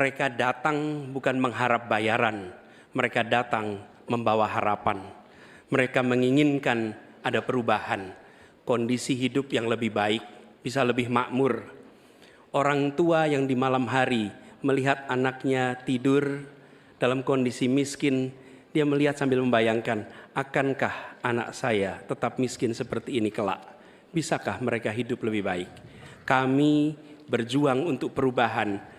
Mereka datang bukan mengharap bayaran, mereka datang membawa harapan. Mereka menginginkan ada perubahan, kondisi hidup yang lebih baik, bisa lebih makmur. Orang tua yang di malam hari melihat anaknya tidur dalam kondisi miskin, dia melihat sambil membayangkan, akankah anak saya tetap miskin seperti ini kelak? Bisakah mereka hidup lebih baik? Kami berjuang untuk perubahan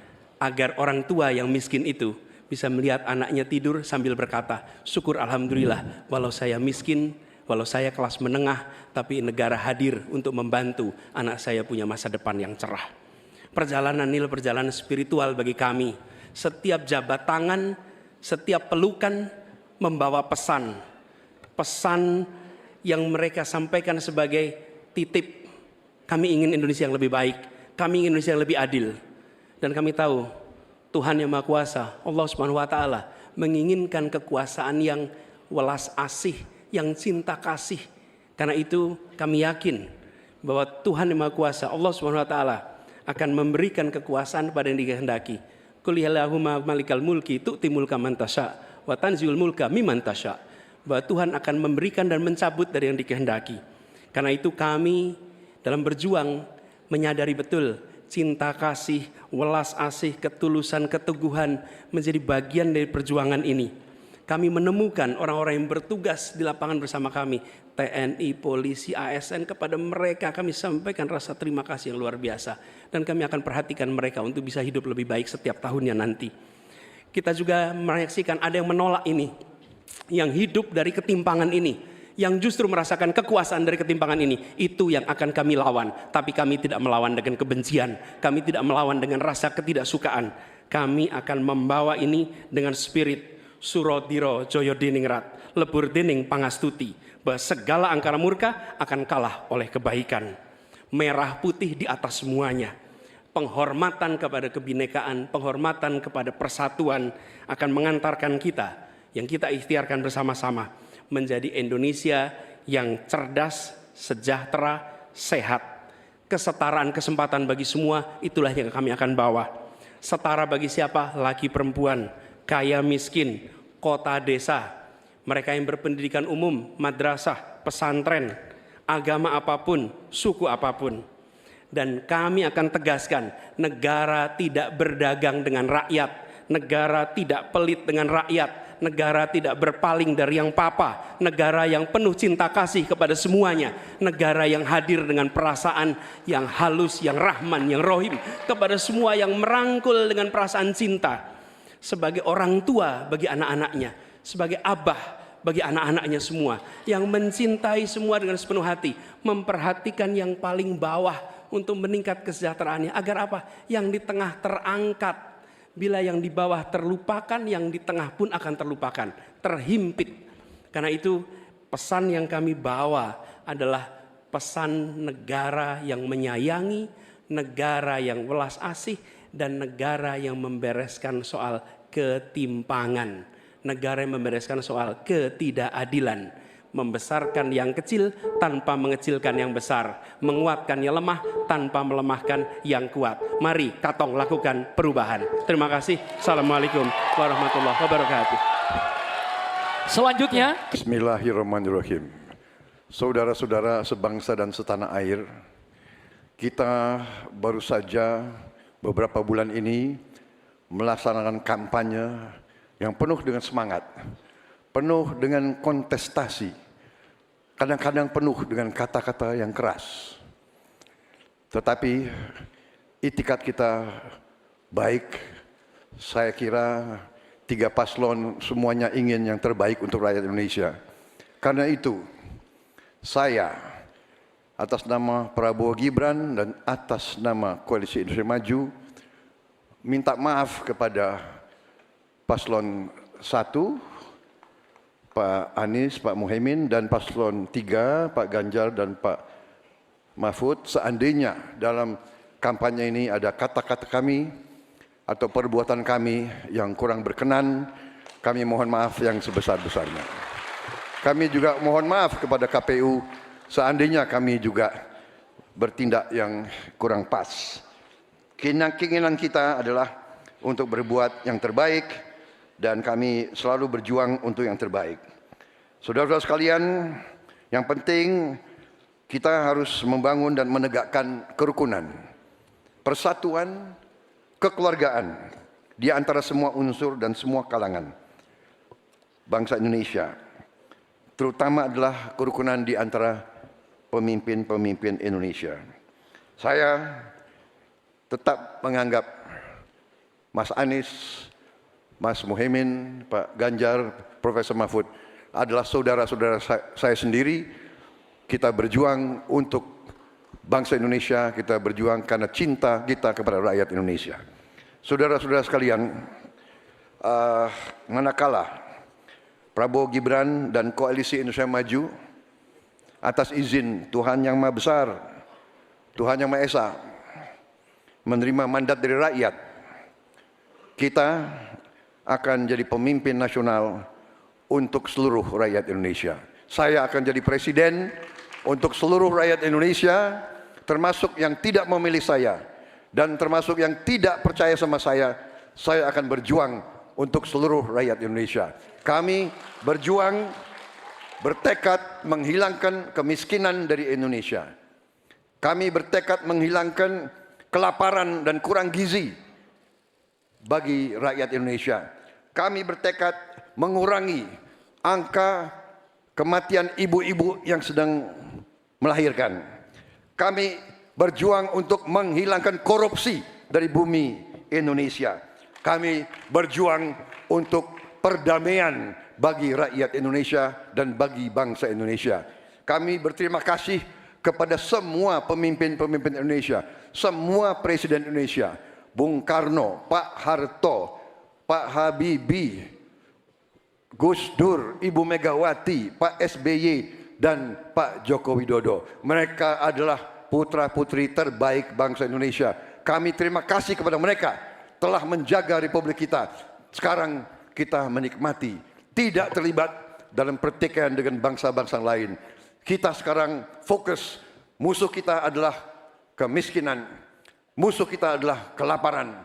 agar orang tua yang miskin itu bisa melihat anaknya tidur sambil berkata, syukur alhamdulillah, walau saya miskin, walau saya kelas menengah, tapi negara hadir untuk membantu anak saya punya masa depan yang cerah. Perjalanan ini perjalanan spiritual bagi kami. Setiap jabat tangan, setiap pelukan membawa pesan. Pesan yang mereka sampaikan sebagai titip. Kami ingin Indonesia yang lebih baik. Kami ingin Indonesia yang lebih adil. Dan kami tahu Tuhan yang Maha Kuasa, Allah Subhanahu wa taala menginginkan kekuasaan yang welas asih, yang cinta kasih. Karena itu kami yakin bahwa Tuhan yang Maha Kuasa, Allah Subhanahu wa taala akan memberikan kekuasaan pada yang dikehendaki. Qul illahumma malikal mulki tu'ti mulka man tasya wa tanziul mulka mimman tasya. Bahwa Tuhan akan memberikan dan mencabut dari yang dikehendaki. Karena itu kami dalam berjuang menyadari betul cinta kasih, welas asih, ketulusan, keteguhan menjadi bagian dari perjuangan ini. Kami menemukan orang-orang yang bertugas di lapangan bersama kami, TNI, polisi, ASN, kepada mereka kami sampaikan rasa terima kasih yang luar biasa. Dan kami akan perhatikan mereka untuk bisa hidup lebih baik setiap tahunnya nanti. Kita juga menyaksikan ada yang menolak ini, yang hidup dari ketimpangan ini, yang justru merasakan kekuasaan dari ketimpangan ini. Itu yang akan kami lawan. Tapi kami tidak melawan dengan kebencian, kami tidak melawan dengan rasa ketidaksukaan. Kami akan membawa ini dengan spirit Surodiro Joyo Diningrat, lebur dening pangastuti, bahwa segala angkara murka akan kalah oleh kebaikan. Merah putih di atas semuanya. Penghormatan kepada kebinekaan, penghormatan kepada persatuan akan mengantarkan kita, yang kita ikhtiarkan bersama-sama, menjadi Indonesia yang cerdas, sejahtera, sehat. Kesetaraan kesempatan bagi semua, itulah yang kami akan bawa. Setara bagi siapa? Laki perempuan, kaya miskin, kota desa, mereka yang berpendidikan umum, madrasah, pesantren, agama apapun, suku apapun. Dan kami akan tegaskan, negara tidak berdagang dengan rakyat, negara tidak pelit dengan rakyat, negara tidak berpaling dari yang papa, negara yang penuh cinta kasih kepada semuanya, negara yang hadir dengan perasaan yang halus, yang rahman, yang rohim kepada semua, yang merangkul dengan perasaan cinta. Sebagai orang tua bagi anak-anaknya, sebagai abah bagi anak-anaknya semua, yang mencintai semua dengan sepenuh hati, memperhatikan yang paling bawah untuk meningkat kesejahteraannya. Agar apa? Yang di tengah terangkat. Bila yang di bawah terlupakan, yang di tengah pun akan terlupakan, terhimpit. Karena itu pesan yang kami bawa adalah pesan negara yang menyayangi, negara yang welas asih, dan negara yang membereskan soal ketimpangan. Negara yang membereskan soal ketidakadilan. Membesarkan yang kecil tanpa mengecilkan yang besar, menguatkan yang lemah tanpa melemahkan yang kuat. Mari Katong lakukan perubahan. Terima kasih. Assalamualaikum warahmatullahi wabarakatuh. Selanjutnya, Bismillahirrahmanirrahim. Saudara-saudara sebangsa dan setanah air, kita baru saja beberapa bulan ini melaksanakan kampanye yang penuh dengan semangat, penuh dengan kontestasi, kadang-kadang penuh dengan kata-kata yang keras. Tetapi itikat kita baik. Saya kira tiga paslon semuanya ingin yang terbaik untuk rakyat Indonesia. Karena itu saya atas nama Prabowo Gibran dan atas nama Koalisi Indonesia Maju minta maaf kepada paslon 1 Pak Anies, Pak Muhaimin, dan paslon 3 Pak Ganjar dan Pak Mahfud, seandainya dalam kampanye ini ada kata-kata kami atau perbuatan kami yang kurang berkenan, kami mohon maaf yang sebesar-besarnya. Kami juga mohon maaf kepada KPU seandainya kami juga bertindak yang kurang pas. Keinginan kita adalah untuk berbuat yang terbaik dan kami selalu berjuang untuk yang terbaik. Saudara-saudara sekalian, yang penting kita harus membangun dan menegakkan kerukunan, persatuan, kekeluargaan di antara semua unsur dan semua kalangan bangsa Indonesia. Terutama adalah kerukunan di antara pemimpin-pemimpin Indonesia. Saya tetap menganggap Mas Anies, Mas Muhaimin, Pak Ganjar, Profesor Mahfud adalah saudara-saudara saya sendiri. Kita berjuang untuk bangsa Indonesia, kita berjuang karena cinta kita kepada rakyat Indonesia. Saudara-saudara sekalian, manakala Prabowo Gibran dan Koalisi Indonesia Maju atas izin Tuhan Yang Maha Besar, Tuhan Yang Maha Esa, menerima mandat dari rakyat, kita akan jadi pemimpin nasional untuk seluruh rakyat Indonesia. Saya akan jadi presiden untuk seluruh rakyat Indonesia, termasuk yang tidak memilih saya dan termasuk yang tidak percaya sama saya akan berjuang untuk seluruh rakyat Indonesia. Kami berjuang, bertekad menghilangkan kemiskinan dari Indonesia. Kami bertekad menghilangkan kelaparan dan kurang gizi bagi rakyat Indonesia. Kami bertekad mengurangi angka kematian ibu-ibu yang sedang melahirkan. Kami berjuang untuk menghilangkan korupsi dari bumi Indonesia. Kami berjuang untuk perdamaian bagi rakyat Indonesia dan bagi bangsa Indonesia. Kami berterima kasih kepada semua pemimpin-pemimpin Indonesia, semua presiden Indonesia, Bung Karno, Pak Harto, Pak Habibie, Gus Dur, Ibu Megawati, Pak SBY, dan Pak Joko Widodo. Mereka adalah putra-putri terbaik bangsa Indonesia. Kami terima kasih kepada mereka telah menjaga republik kita. Sekarang kita menikmati, tidak terlibat dalam pertikaian dengan bangsa-bangsa lain. Kita sekarang fokus, musuh kita adalah kemiskinan, musuh kita adalah kelaparan,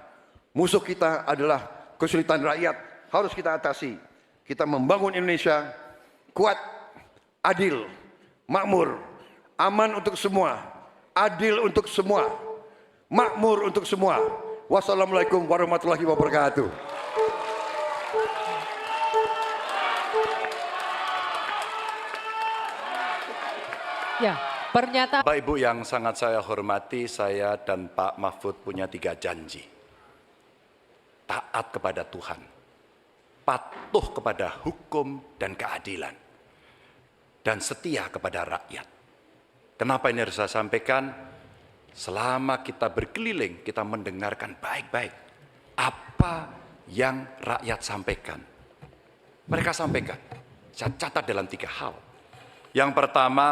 musuh kita adalah kesulitan rakyat, harus kita atasi. Kita membangun Indonesia kuat, adil, makmur, aman untuk semua, adil untuk semua, makmur untuk semua. Wassalamualaikum warahmatullahi wabarakatuh. Ya, pernyataan. Bapak Ibu yang sangat saya hormati, saya dan Pak Mahfud punya 3 janji. Taat kepada Tuhan, patuh kepada hukum dan keadilan, dan setia kepada rakyat. Kenapa ini harus saya sampaikan? Selama kita berkeliling, kita mendengarkan baik-baik apa yang rakyat sampaikan. Mereka sampaikan, saya catat dalam 3 hal. Yang pertama,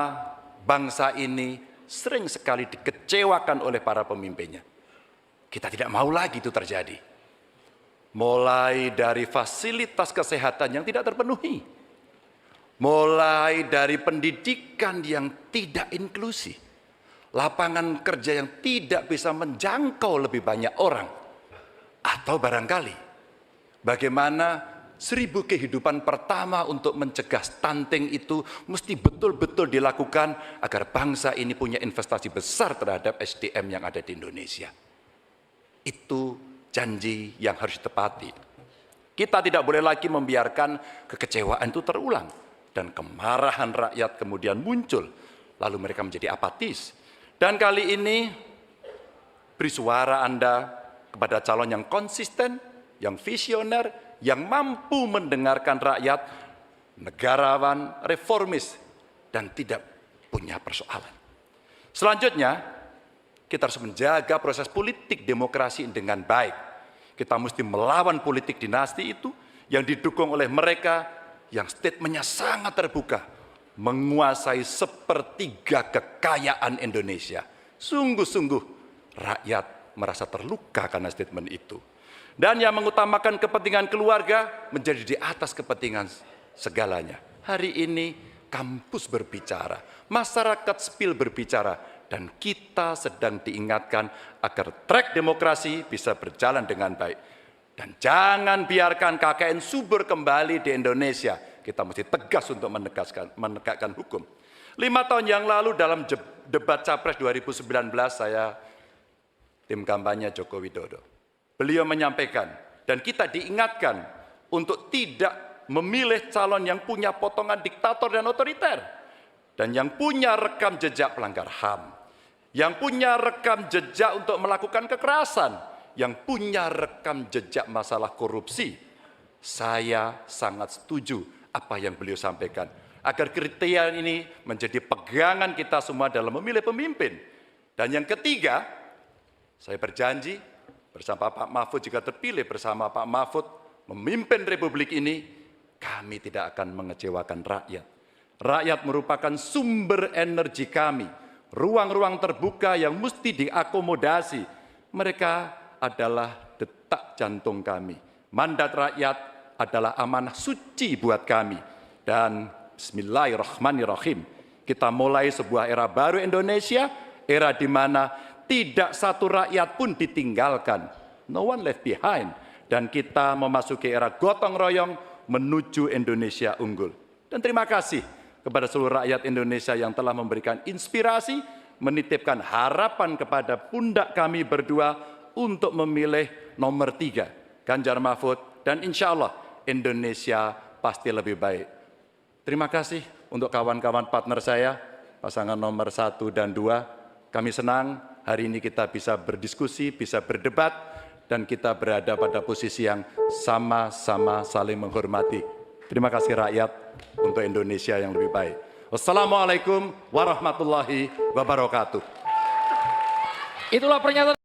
bangsa ini sering sekali dikecewakan oleh para pemimpinnya. Kita tidak mau lagi itu terjadi. Mulai dari fasilitas kesehatan yang tidak terpenuhi, mulai dari pendidikan yang tidak inklusi, lapangan kerja yang tidak bisa menjangkau lebih banyak orang, atau barangkali bagaimana 1000 kehidupan pertama untuk mencegah stunting itu mesti betul-betul dilakukan agar bangsa ini punya investasi besar terhadap SDM yang ada di Indonesia. Itu janji yang harus ditepati. Kita tidak boleh lagi membiarkan kekecewaan itu terulang dan kemarahan rakyat kemudian muncul, lalu mereka menjadi apatis. Dan kali ini beri suara Anda kepada calon yang konsisten, yang visioner, yang mampu mendengarkan rakyat, negarawan, reformis, dan tidak punya persoalan. Selanjutnya, kita harus menjaga proses politik demokrasi dengan baik. Kita mesti melawan politik dinasti itu yang didukung oleh mereka yang statementnya sangat terbuka, menguasai 1/3 kekayaan Indonesia. Sungguh-sungguh rakyat merasa terluka karena statement itu. Dan yang mengutamakan kepentingan keluarga menjadi di atas kepentingan segalanya. Hari ini kampus berbicara, masyarakat sipil berbicara, dan kita sedang diingatkan agar trek demokrasi bisa berjalan dengan baik. Dan jangan biarkan KKN subur kembali di Indonesia. Kita mesti tegas untuk menegakkan hukum. 5 tahun yang lalu dalam debat Capres 2019 saya tim kampanye Joko Widodo. Beliau menyampaikan dan kita diingatkan untuk tidak memilih calon yang punya potongan diktator dan otoriter. Dan yang punya rekam jejak pelanggar HAM. Yang punya rekam jejak untuk melakukan kekerasan. Yang punya rekam jejak masalah korupsi. Saya sangat setuju apa yang beliau sampaikan. Agar kriteria ini menjadi pegangan kita semua dalam memilih pemimpin. Dan yang ketiga, saya berjanji bersama Pak Mahfud jika terpilih bersama Pak Mahfud memimpin Republik ini, kami tidak akan mengecewakan rakyat. Rakyat merupakan sumber energi kami, ruang-ruang terbuka yang mesti diakomodasi. Mereka adalah detak jantung kami. Mandat rakyat adalah amanah suci buat kami. Dan bismillahirrahmanirrahim, kita mulai sebuah era baru Indonesia, era di mana tidak satu rakyat pun ditinggalkan. No one left behind. Dan kita memasuki era gotong royong menuju Indonesia unggul. Dan terima kasih kepada seluruh rakyat Indonesia yang telah memberikan inspirasi, menitipkan harapan kepada pundak kami berdua untuk memilih nomor 3, Ganjar Mahfud, dan insya Allah Indonesia pasti lebih baik. Terima kasih untuk kawan-kawan partner saya, pasangan nomor 1 dan 2. Kami senang hari ini kita bisa berdiskusi, bisa berdebat, dan kita berada pada posisi yang sama-sama saling menghormati. Terima kasih rakyat untuk Indonesia yang lebih baik. Wassalamualaikum warahmatullahi wabarakatuh. Itulah pernyataan